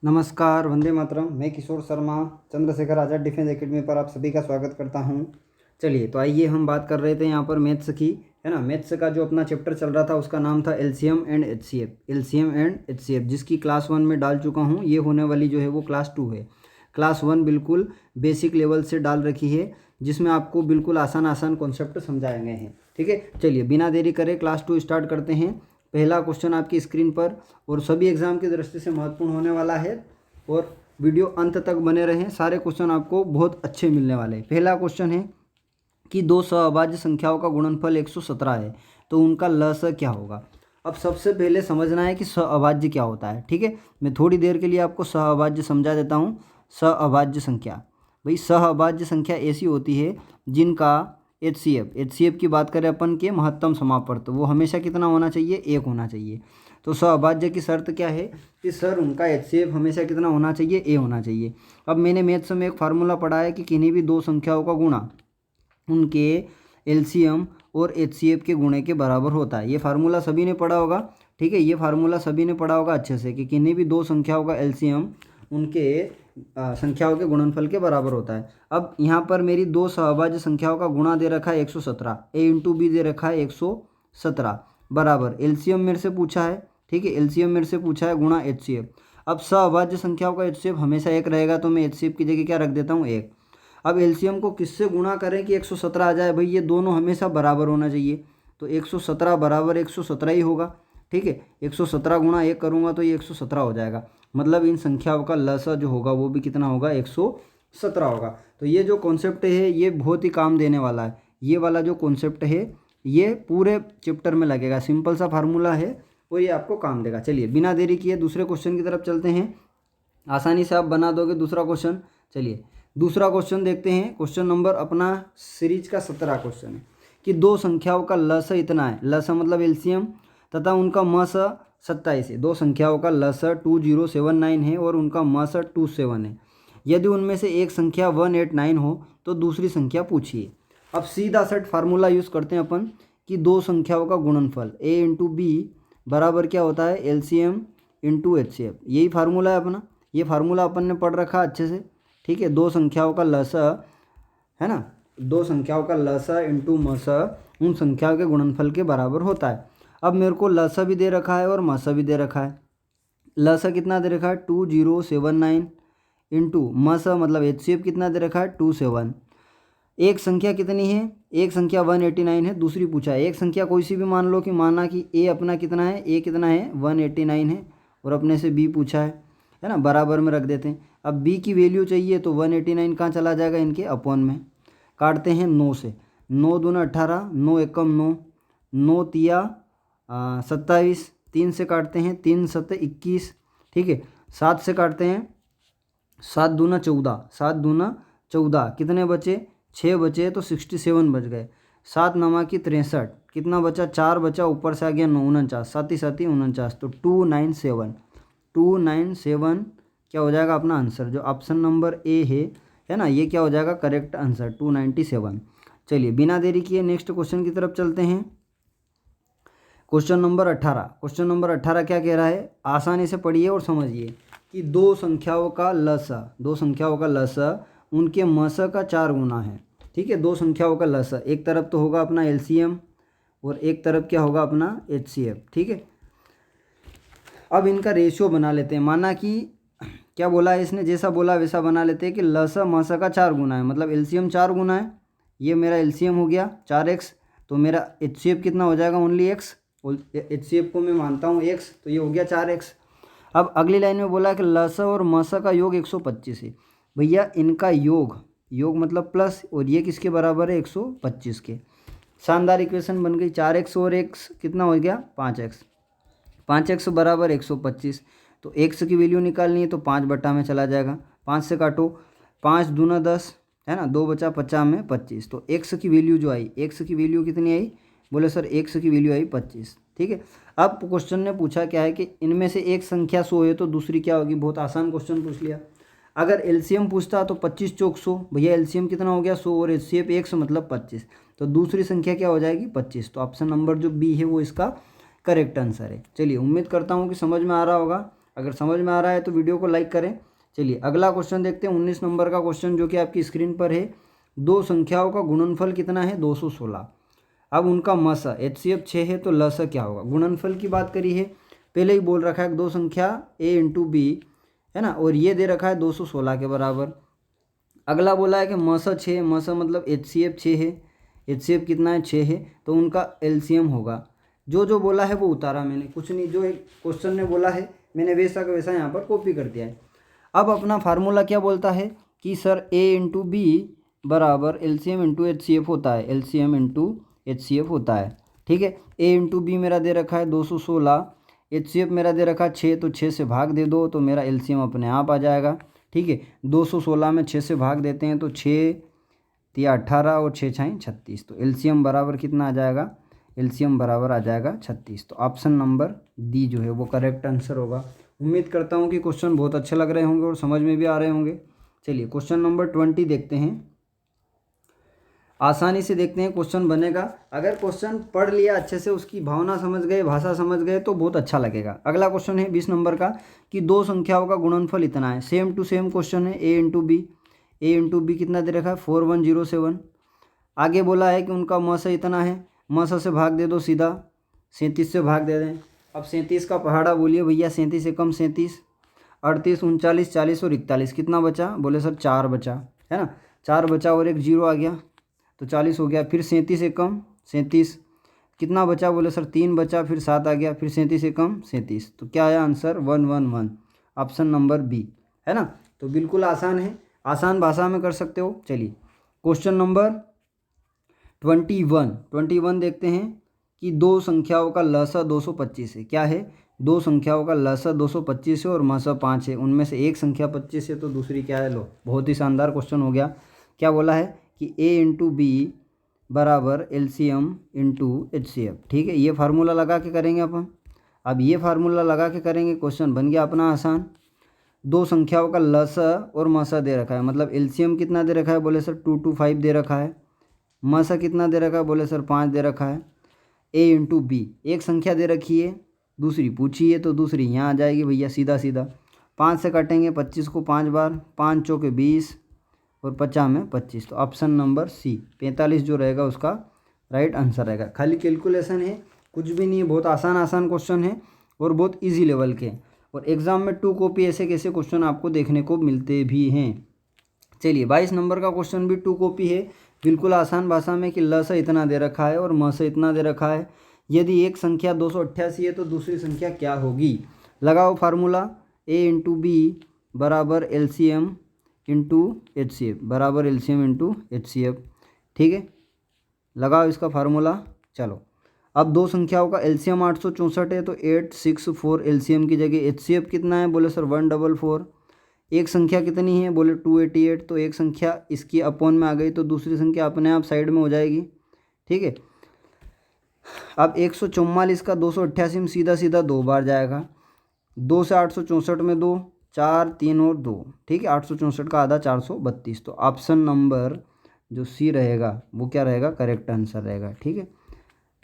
नमस्कार, वंदे मातरम। मैं Kishore Sharma Chandrashekhar Azad defence academy पर आप सभी का स्वागत करता हूं। चलिए, तो आइए हम बात कर रहे थे यहाँ पर मैथ्स की, है ना। मैथ्स का जो अपना चैप्टर चल रहा था उसका नाम था एलसीएम एंड एचसीएफ, जिसकी क्लास 1 में डाल चुका हूँ। ये होने वाली जो है वो क्लास 2 है। क्लास 1 बिल्कुल बेसिक लेवल से डाल रखी है, जिसमें आपको बिल्कुल आसान आसान कॉन्सेप्ट समझाए गए हैं। ठीक है, चलिए बिना देरी करे क्लास 2 स्टार्ट करते हैं। पहला क्वेश्चन आपकी स्क्रीन पर, और सभी एग्जाम की दृष्टि से महत्वपूर्ण होने वाला है, और वीडियो अंत तक बने रहें। सारे क्वेश्चन आपको बहुत अच्छे मिलने वाले हैं। पहला क्वेश्चन है कि दो सहअभाज्य संख्याओं का गुणनफल 117 है, तो उनका लस क्या होगा। अब सबसे पहले समझना है कि सहअभाज्य क्या होता है। ठीक है, मैं थोड़ी देर के लिए आपको सहअभाज्य समझा देता हूँ। सहअभाज्य संख्या, भाई सहअभाज्य संख्या ऐसी होती है जिनका एचसीएफ की बात करें अपन के महत्तम समापवर्त, वो हमेशा कितना होना चाहिए, 1 होना चाहिए। तो सहअभाज्य की शर्त क्या है कि सर उनका एचसीएफ हमेशा कितना होना चाहिए, ए होना चाहिए। अब मैंने मैथ्स में एक फार्मूला पढ़ा है कि किन्हीं भी दो संख्याओं का गुणा उनके एलसीएम और एचसीएफ के गुणे के बराबर होता है। ये फार्मूला सभी ने पढ़ा होगा। ठीक है, ये फार्मूला सभी ने पढ़ा होगा अच्छे से, कि किन्हीं भी दो संख्याओं का एलसीएम उनके संख्याओं के गुणनफल के बराबर होता है। अब यहाँ पर मेरी दो सहअभाज्य संख्याओं का गुणा दे रखा है 117, ए इंटू बी दे रखा है 117 बराबर एलसीएम मेरे से पूछा है। ठीक है, एलसीएम मेरे से पूछा है गुणा एचसीएफ। अब सहअभाज्य संख्याओं का एचसीएफ हमेशा 1 रहेगा, तो मैं एचसीएफ की जगह क्या रख देता हूँ, 1। अब एलसीएम को किससे गुणा करें कि 117 आ जाए, भाई ये दोनों हमेशा बराबर होना चाहिए, तो 117 बराबर 117 ही होगा। ठीक है, 117 गुणा 1 करूँगा तो ये 117 हो जाएगा। मतलब इन संख्याओं का लसा जो होगा वो भी कितना होगा, 117 होगा। तो ये जो कॉन्सेप्ट है ये बहुत ही काम देने वाला है। ये वाला जो कॉन्सेप्ट है ये पूरे चैप्टर में लगेगा। सिंपल सा फार्मूला है और ये आपको काम देगा। चलिए बिना देरी किए दूसरे क्वेश्चन की तरफ चलते हैं। आसानी से आप बना दोगे दूसरा क्वेश्चन। चलिए दूसरा क्वेश्चन देखते हैं। क्वेश्चन नंबर अपना सीरीज का 17 क्वेश्चन है कि दो संख्याओं का लस इतना है, लस मतलब एलसीएम, तथा उनका मस 27 है। दो संख्याओं का लस 2079 है और उनका मस 27 है। यदि उनमें से एक संख्या 189 हो तो दूसरी संख्या पूछिए। अब सीधा सेट फार्मूला यूज़ करते हैं अपन कि दो संख्याओं का गुणनफल ए इंटू बी बराबर क्या होता है, एलसीएम इंटू एचसीएफ। यही फार्मूला है अपना। ये फार्मूला अपन ने पढ़ रखा अच्छे से। ठीक है, दो संख्याओं का लसा, है ना, दो संख्याओं का लसा इंटू मसा उन संख्याओं के गुणनफल के बराबर होता है। अब मेरे को लसा भी दे रखा है और मसा भी दे रखा है। लसा कितना दे रखा है, 2079 इंटू मसा मतलब एचसीएफ कितना दे रखा है, 27। एक संख्या कितनी है, एक संख्या 189 है, दूसरी पूछा है। एक संख्या कोई सी भी मान लो, कि माना कि ए अपना कितना है, ए कितना है 189 है, और अपने से बी पूछा है ना, बराबर में रख देते हैं। अब बी की वैल्यू चाहिए तो 189 कहाँ चला जाएगा, इनके अपॉन में। काटते हैं 9 से, 9 दूना 18, 9 एकम 9, 9 तिया 27, 3 से काटते हैं 3 सत्ते 21। ठीक है, 7 से काटते हैं 7 दूना 14, 7 दूना 14, कितने बचे, 6 बचे, तो 67 बच गए। 7 नमा की 63, कितना बचा, 4 बचा, ऊपर से आ गया 9, 49, 7 ही 7 ही 49, तो 297 क्या हो जाएगा अपना आंसर, जो ऑप्शन नंबर ए है ना, ये क्या हो जाएगा करेक्ट आंसर 297। चलिए बिना देरी किए नेक्स्ट क्वेश्चन की तरफ चलते हैं। Question number 18। क्वेश्चन नंबर 18 क्या कह रहा है, आसानी से पढ़िए और समझिए कि दो संख्याओं का लसा उनके मसा का 4 गुना है। ठीक है, दो संख्याओं का लसा, एक तरफ तो होगा अपना एलसीएम और एक तरफ क्या होगा अपना एचसीएफ। ठीक है, अब इनका रेशियो बना लेते हैं। माना कि क्या बोला है इसने, जैसा बोला वैसा बना लेते हैं कि लसा मसा का 4 गुना है, मतलब एलसीएम 4 गुना है। ये मेरा एलसीएम हो गया 4x, तो मेरा एचसीएफ कितना हो जाएगा, ओनली x। एचसीएफ को मैं मानता हूँ x, तो ये हो गया 4x। अब अगली लाइन में बोला कि लसा और मसा का योग 125 है। भैया इनका योग मतलब प्लस, और ये किसके बराबर है, 125 के। शानदार इक्वेशन बन गई। 4x और x कितना हो गया, 5x। 5x बराबर 125, तो x की वैल्यू निकालनी है तो 5 बटा में चला जाएगा। 5 से काटो, 5 दूना 10, है ना, 2 बचा 50 में 25, तो x की वैल्यू जो आई, x की वैल्यू कितनी आई, बोले सर x की वैल्यू आई 25। ठीक है, अब क्वेश्चन ने पूछा क्या है कि इनमें से एक संख्या 100 है तो दूसरी क्या होगी। बहुत आसान क्वेश्चन पूछ लिया। अगर एलसीएम पूछता तो 25 चौक 100, भैया एलसीएम कितना हो गया 100 और एचसीएफ 1 मतलब 25, तो दूसरी संख्या क्या हो जाएगी 25। तो ऑप्शन नंबर जो बी है वो इसका करेक्ट आंसर है। चलिए उम्मीद करता हूँ कि समझ में आ रहा होगा। अगर समझ में आ रहा है तो वीडियो को लाइक करें। चलिए अगला क्वेश्चन देखते हैं, 19 नंबर का क्वेश्चन जो कि आपकी स्क्रीन पर है। दो संख्याओं का गुणनफल कितना है? 216। अब उनका मसा HCF 6 है तो लसा क्या होगा? गुणनफल की बात करी है, पहले ही बोल रखा है दो संख्या A इंटू बी है ना, और ये दे रखा है 216 के बराबर। अगला बोला है कि मसा 6, मसा मतलब HCF 6 है, HCF कितना है? 6 है, तो उनका LCM होगा। जो जो बोला है वो उतारा मैंने, कुछ नहीं, जो एक क्वेश्चन ने बोला है मैंने वैसा का वैसा यहाँ पर कॉपी कर दिया है। अब अपना फार्मूला क्या बोलता है कि सर A इंटू बी बराबर LCM इंटू HCF होता है, LCM इंटू HCF होता है। ठीक है, A इंटू बी मेरा दे रखा है 216, HCF मेरा दे रखा है 6, तो 6 से भाग दे दो तो मेरा LCM अपने आप आ जाएगा। ठीक है, 216 में 6 से भाग देते हैं तो 6 तिया 18 और 6 छाई 36, तो LCM बराबर कितना आ जाएगा? LCM बराबर आ जाएगा 36। तो ऑप्शन नंबर डी जो है वो करेक्ट आंसर होगा। उम्मीद करता हूँ कि क्वेश्चन बहुत अच्छे लग रहे होंगे और समझ में भी आ रहे होंगे। चलिए क्वेश्चन नंबर 20 देखते हैं, आसानी से देखते हैं क्वेश्चन बनेगा। अगर क्वेश्चन पढ़ लिया अच्छे से, उसकी भावना समझ गए, भाषा समझ गए तो बहुत अच्छा लगेगा। अगला क्वेश्चन है 20 नंबर का कि दो संख्याओं का गुणनफल इतना है। सेम टू सेम क्वेश्चन है, A into B. A into B कितना दे रखा है? 4107। आगे बोला है कि उनका मसा इतना है, मसा से भाग दे दो सीधा, 37 से भाग दे दें। अब 37 का पहाड़ा बोलिए भैया, 37 एकम 37, 38 39 40 और 41, कितना बचा? बोले सर 4 बचा, है ना, 4 बचा और एक जीरो आ गया तो 40 हो गया। फिर 37 एकम 37, कितना बचा? बोले सर 3 बचा, फिर 7 आ गया, फिर 37 एकम 37, तो क्या आया आंसर? 111, ऑप्शन नंबर बी, है ना। तो बिल्कुल आसान है, आसान भाषा में कर सकते हो। चलिए क्वेश्चन नंबर 21 देखते हैं कि दो संख्याओं का लसा 225 है। क्या है? दो संख्याओं का लसा 225 है और मसा 5 है, उनमें से एक संख्या 25 है तो दूसरी क्या है? लो, बहुत ही शानदार क्वेश्चन हो गया। क्या बोला है कि A इंटू बी बराबर LCM इंटू HCF। ठीक है, ये फार्मूला लगा के करेंगे अपन। अब ये फार्मूला लगा के करेंगे, क्वेश्चन बन गया अपना आसान। दो संख्याओं का लसा और मसा दे रखा है, मतलब LCM कितना दे रखा है? बोले सर 225 दे रखा है। मसा कितना दे रखा है? बोले सर 5 दे रखा है। A इंटू बी, एक संख्या दे रखी है, दूसरी पूछी है तो दूसरी यहाँ आ जाएगी भैया, सीधा सीधा 5 से काटेंगे 25 को 5 बार, 5 चौके 20 और 50 में 25, तो ऑप्शन नंबर सी 45 जो रहेगा उसका राइट आंसर रहेगा। खाली कैलकुलेशन है, कुछ भी नहीं है, बहुत आसान आसान क्वेश्चन है और बहुत इजी लेवल के, और एग्जाम में 2 कॉपी ऐसे कैसे क्वेश्चन आपको देखने को मिलते भी हैं। चलिए 22 नंबर का क्वेश्चन भी 2 कॉपी है, बिल्कुल आसान भाषा में कि लसा इतना दे रखा है और मसा इतना दे रखा है। यदि एक संख्या 288 है तो दूसरी संख्या क्या होगी? लगाओ फार्मूला, A इंटू बी बराबर LCM इंटू HCF बराबर LCM इंटू HCF। ठीक है, लगाओ इसका फार्मूला। चलो, अब दो संख्याओं का LCM 864 है तो 864 LCM की जगह HCF कितना है? बोले सर 144। एक संख्या कितनी है? बोले 288, तो एक संख्या इसकी अपॉन में आ गई तो दूसरी संख्या अपने आप साइड में हो जाएगी। ठीक है, अब 144 का 288 में सीधा सीधा 2 बार जाएगा, 2 से 864 में 2, 4 3 और 2, ठीक है, 864 का आधा 432, तो ऑप्शन नंबर जो सी रहेगा वो क्या रहेगा? करेक्ट आंसर रहेगा। ठीक है,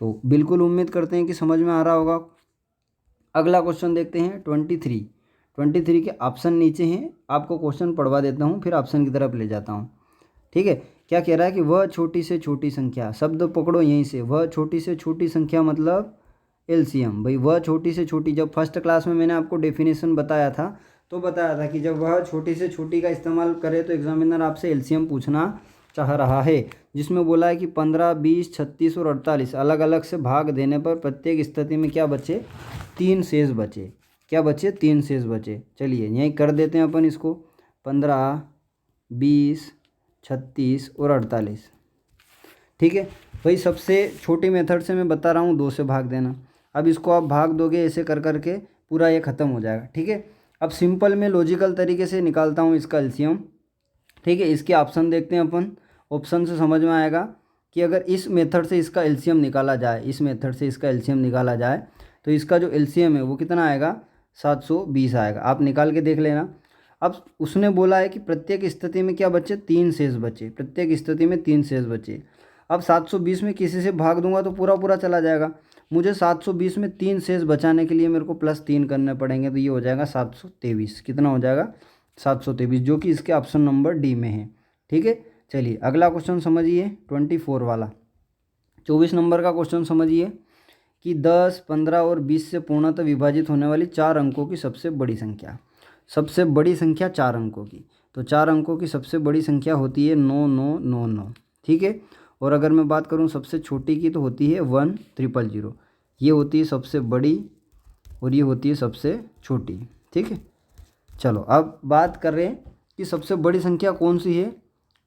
तो बिल्कुल उम्मीद करते हैं कि समझ में आ रहा होगा। अगला क्वेश्चन देखते हैं 23 के ऑप्शन नीचे हैं, आपको क्वेश्चन पढ़वा देता हूँ फिर ऑप्शन की तरफ ले जाता हूँ। ठीक है, क्या कह रहा है कि वह छोटी से छोटी संख्या, शब्द पकड़ो यहीं से, वह छोटी से छोटी संख्या मतलब LCM। भाई वह छोटी से छोटी, जब फर्स्ट क्लास में मैंने आपको डेफिनेशन बताया था तो बताया था कि जब वह छोटी से छोटी का इस्तेमाल करे तो एग्जामिनर आपसे LCM पूछना चाह रहा है, जिसमें बोला है कि 15 20 36 और 48 अलग अलग से भाग देने पर प्रत्येक स्थिति में क्या बचे? 3 शेष बचे। क्या बचे? 3 शेष बचे। चलिए यहीं कर देते हैं अपन इसको, 15 20 36 और 48। ठीक है भाई, सबसे छोटी मेथड से मैं बता रहा हूँ 2 से भाग देना। अब इसको आप भाग दोगे ऐसे कर करके पूरा ये ख़त्म हो जाएगा। ठीक है, अब सिंपल में लॉजिकल तरीके से निकालता हूँ इसका LCM। ठीक है, इसके ऑप्शन देखते हैं अपन, ऑप्शन से समझ में आएगा कि अगर इस मेथड से इसका LCM निकाला जाए, इस मेथड से इसका LCM निकाला जाए तो इसका जो LCM है वो कितना आएगा? 720 आएगा। आप निकाल के देख लेना। अब उसने बोला है कि प्रत्येक स्थिति में क्या बचे? 3 शेष बचे, प्रत्येक स्थिति में 3 शेष बचे। अब 720 में किसी से भाग दूंगा तो पूरा पूरा चला जाएगा, मुझे 720 में 3 शेष बचाने के लिए मेरे को +3 करने पड़ेंगे, तो ये हो जाएगा 723। कितना हो जाएगा? 723, जो कि इसके ऑप्शन नंबर डी में है। ठीक है, चलिए अगला क्वेश्चन समझिए 24 वाला। 24 नंबर का क्वेश्चन समझिए कि 10, 15 और 20 से पूर्णतः विभाजित होने वाली 4 अंकों की सबसे बड़ी संख्या। सबसे बड़ी संख्या 4 अंकों की, तो 4 अंकों की सबसे बड़ी संख्या होती है 9999। ठीक है, और अगर मैं बात करूं सबसे छोटी की तो होती है 1000। ये होती है सबसे बड़ी और ये होती है सबसे छोटी। ठीक है, चलो अब बात कर रहे हैं कि सबसे बड़ी संख्या कौन सी है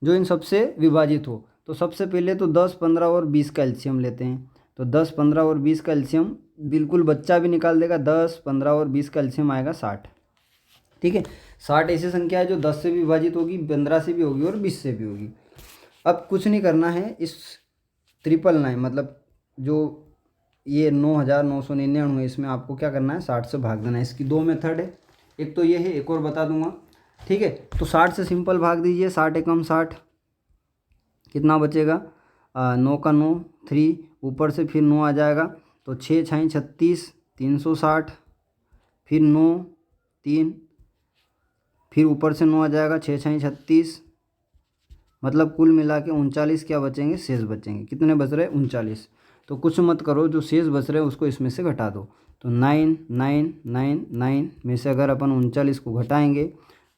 जो इन सबसे विभाजित हो। तो सबसे पहले तो 10, 15 और 20 का एलसीएम लेते हैं। तो 10, 15 और 20 का एलसीएम बिल्कुल बच्चा भी निकाल देगा। 10, 15 और 20 का एलसीएम आएगा 60। ठीक है, 60 ऐसी संख्या है जो 10 से भी विभाजित होगी, 15 से भी होगी और 20 से भी होगी। अब कुछ नहीं करना है, इस 999 मतलब जो ये 9999 है, इसमें आपको क्या करना है? 60 से भाग देना है। इसकी 2 मेथड है, एक तो ये है, एक और बता दूंगा। ठीक है, तो 60 से सिंपल भाग दीजिए। 60 एकम 60, कितना बचेगा? 9 का 9, 3, ऊपर से फिर 9 आ जाएगा, तो 6 छाई 36, 360, फिर 9, 3, फिर ऊपर से 9 आ जाएगा, 6 छाई 36, मतलब कुल मिला के 39 क्या बचेंगे? शेष बचेंगे। कितने बच रहे? 39। तो कुछ मत करो, जो शेष बच रहे हैं उसको इसमें से घटा दो। तो 9999 में से अगर अपन 39 को घटाएंगे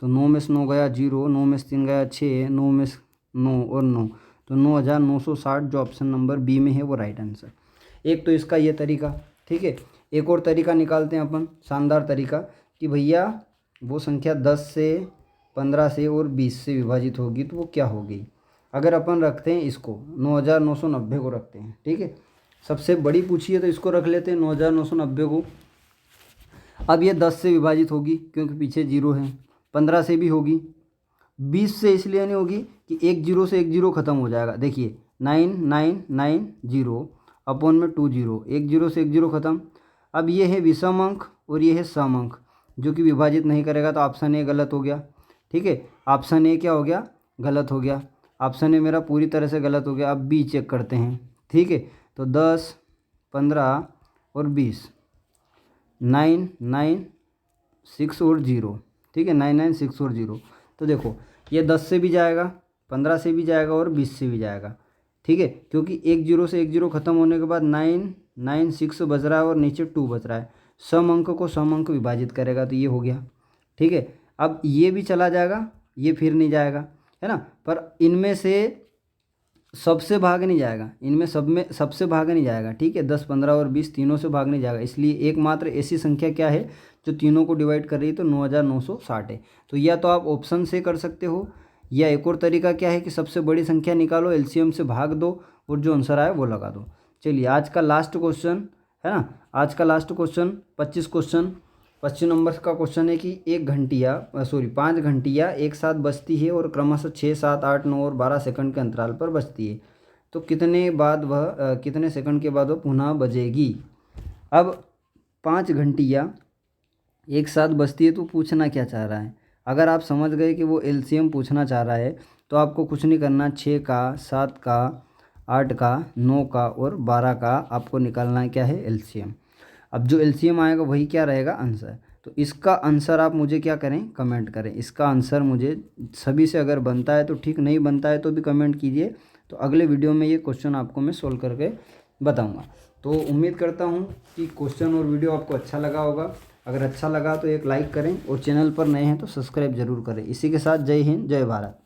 तो 9 में से 9 गया 0, 9 में से 3 गया 6, 9 में से 9 और 9, तो 9960 जो ऑप्शन नंबर बी में है वो राइट आंसर। एक तो इसका ये तरीका। ठीक है, एक और तरीका निकालते हैं अपन, शानदार तरीका, कि भैया वो संख्या 10 से, 15 से और 20 से विभाजित होगी तो वो क्या होगी। अगर अपन रखते हैं इसको 9990 को रखते हैं। ठीक है, सबसे बड़ी पूछी है तो इसको रख लेते हैं 9990 को। अब ये 10 से विभाजित होगी क्योंकि पीछे 0 है, 15 से भी होगी, 20 से इसलिए नहीं होगी कि एक 0 से एक 0 खत्म हो जाएगा। देखिए 9990 अपॉन में 20, एक 0 से एक 0 खत्म। अब ये है विषम अंक और ये है सम अंक जो कि विभाजित नहीं करेगा, तो ऑप्शन ए गलत हो गया। ठीक है, ऑप्शन ए क्या हो गया? गलत हो गया। ऑप्शन ए मेरा पूरी तरह से गलत हो गया। अब बी चेक करते हैं। ठीक है, तो 10, 15 और 20, 9, 9, 6 और 0। ठीक है, 9, 9, 6 और 0। तो देखो ये 10 से भी जाएगा, 15 से भी जाएगा और 20 से भी जाएगा। ठीक है, क्योंकि एक 0 से एक 0 खत्म होने के बाद 9, 9, 6 बच रहा है और नीचे 2 बच रहा है। सम अंक को सम अंक विभाजित करेगा तो ये हो गया। ठीक है, अब ये भी चला जाएगा, ये फिर नहीं जाएगा, है ना, पर इनमें से सबसे भाग नहीं जाएगा, इनमें सब में सबसे भाग नहीं जाएगा। ठीक है, 10, 15 और 20 तीनों से भाग नहीं जाएगा, इसलिए एकमात्र ऐसी संख्या क्या है जो तीनों को डिवाइड कर रही है, तो 9960 है। तो या तो आप ऑप्शन से कर सकते हो, या एक और तरीका क्या है कि सबसे बड़ी संख्या निकालो, एलसीएम से भाग दो और जो आंसर आए वो लगा दो। चलिए आज का लास्ट क्वेश्चन है ना, आज का लास्ट क्वेश्चन 25 नंबर का क्वेश्चन है कि 5 घंटियाँ एक साथ बजती है और क्रमशः 6, 7, 8, 9 और 12 सेकंड के अंतराल पर बजती है, तो कितने सेकंड के बाद वह पुनः बजेगी। अब 5 घंटियाँ एक साथ बजती है तो पूछना क्या चाह रहा है। अगर आप समझ गए कि वो एलसीएम पूछना चाह रहा है तो आपको कुछ नहीं करना, 6 का, 7 का, 8 का, 9 का और 12 का आपको निकालना है क्या है? एलसीएम। अब जो एलसीएम आएगा वही क्या रहेगा? आंसर। तो इसका आंसर आप मुझे क्या करें? कमेंट करें। इसका आंसर मुझे सभी से अगर बनता है तो ठीक, नहीं बनता है तो भी कमेंट कीजिए, तो अगले वीडियो में ये क्वेश्चन आपको मैं सोल्व करके बताऊंगा। तो उम्मीद करता हूँ कि क्वेश्चन और वीडियो आपको अच्छा लगा होगा। अगर अच्छा लगा तो एक लाइक करें और चैनल पर नए हैं तो सब्सक्राइब जरूर करें। इसी के साथ जय हिंद, जय भारत।